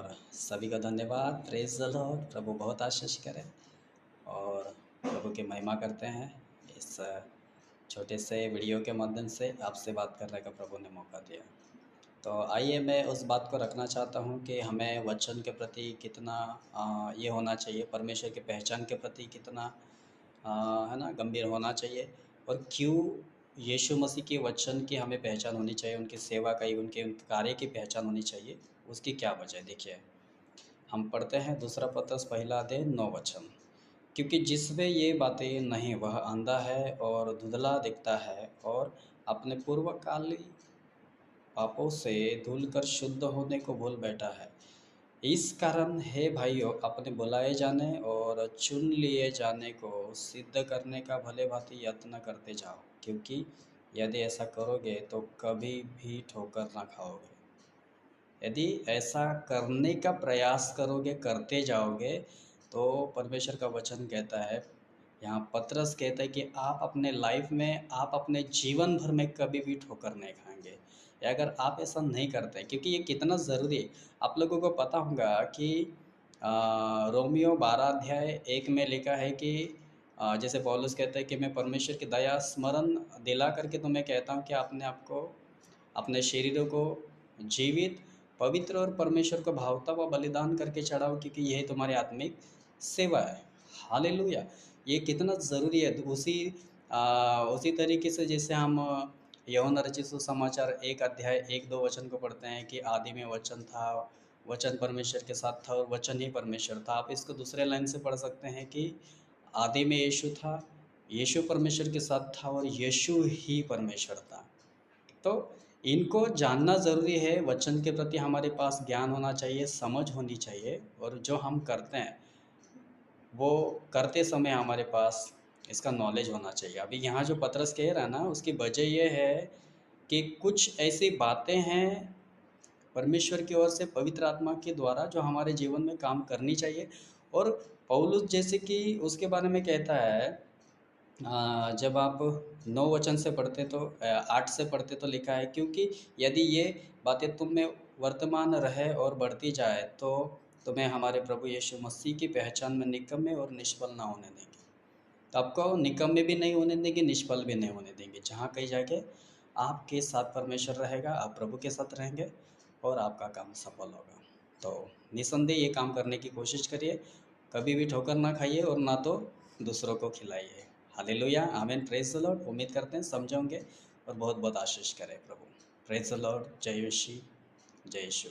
और सभी का धन्यवाद। Praise the Lord. प्रभु बहुत आशीष करे और प्रभु की महिमा करते हैं। इस छोटे से वीडियो के माध्यम से आपसे बात करने का प्रभु ने मौका दिया। तो आइए मैं उस बात को रखना चाहता हूँ कि हमें वचन के प्रति कितना ये होना चाहिए, परमेश्वर की पहचान के प्रति कितना है ना गंभीर होना चाहिए, और क्यों यीशु मसीह के वचन की हमें पहचान होनी चाहिए, उनकी सेवा का, उनके कार्य की पहचान होनी चाहिए, उसकी क्या वजह है। देखिए, हम पढ़ते हैं दूसरा पत्रस पहला अध्याय 9 वचन। क्योंकि जिसमें ये बातें नहीं वह अंधा है और धुंधला दिखता है और अपने पूर्वकाली पापों से धुलकर शुद्ध होने को भूल बैठा है। इस कारण हे भाइयों, अपने बुलाए जाने और चुन लिए जाने को सिद्ध करने का भले भांति यत्न करते जाओ, क्योंकि यदि ऐसा करोगे तो कभी भी ठोकर ना खाओगे। यदि ऐसा करने का प्रयास करोगे, करते जाओगे, तो परमेश्वर का वचन कहता है, यहाँ पतरस कहता है कि आप अपने लाइफ में, आप अपने जीवन भर में कभी भी ठोकर नहीं खाएंगे। अगर आप ऐसा नहीं करते, क्योंकि ये कितना ज़रूरी है। आप लोगों को पता होगा कि रोमियो 12 अध्याय 1 में लिखा है कि जैसे पौलुस कहता है कि मैं परमेश्वर की दया स्मरण दिला करके तुम्हें कहता हूँ कि अपने आप को, अपने शरीरों को जीवित, पवित्र और परमेश्वर को भावता हुआ बलिदान करके चढ़ाओ, क्योंकि यही तुम्हारी आत्मिक सेवा है। हालेलुया। ये कितना ज़रूरी है। तो उसी तरीके से जैसे हम यूहन्ना रचित सुसमाचार 1 अध्याय 1-2 वचन को पढ़ते हैं कि आदि में वचन था, वचन परमेश्वर के साथ था और वचन ही परमेश्वर था। आप इसको दूसरे लाइन से पढ़ सकते हैं कि आदि में यीशु था, यीशु परमेश्वर के साथ था और यीशु ही परमेश्वर था। तो इनको जानना ज़रूरी है। वचन के प्रति हमारे पास ज्ञान होना चाहिए, समझ होनी चाहिए, और जो हम करते हैं वो करते समय हमारे पास इसका नॉलेज होना चाहिए। अभी यहाँ जो पतरस कह रहा है ना, उसकी वजह ये है कि कुछ ऐसी बातें हैं परमेश्वर की ओर से, पवित्र आत्मा के द्वारा, जो हमारे जीवन में काम करनी चाहिए। और पौलुस जैसे कि उसके बारे में कहता है, जब आप 9 वचन से पढ़ते तो 8 से पढ़ते तो लिखा है, क्योंकि यदि ये बातें तुम में वर्तमान रहे और बढ़ती जाए तो तुम्हें हमारे प्रभु यीशु मसीह की पहचान में निकम्मे और निष्फल ना होने देंगे। तो आपको निकम्मे भी नहीं होने देंगे, निष्फल भी नहीं होने देंगे। जहाँ कहीं जाके आपके साथ परमेश्वर रहेगा, आप प्रभु के साथ रहेंगे और आपका काम सफल होगा। तो निसंदेह ये काम करने की कोशिश करिए, कभी भी ठोकर ना खाइए और ना तो दूसरों को खिलाइए। हालेलुया, आमीन, प्रेज द लॉर्ड। उम्मीद करते हैं समझोगे और बहुत बहुत आशीष करे प्रभु। Praise the Lord. जय यीशु, जय यीशु।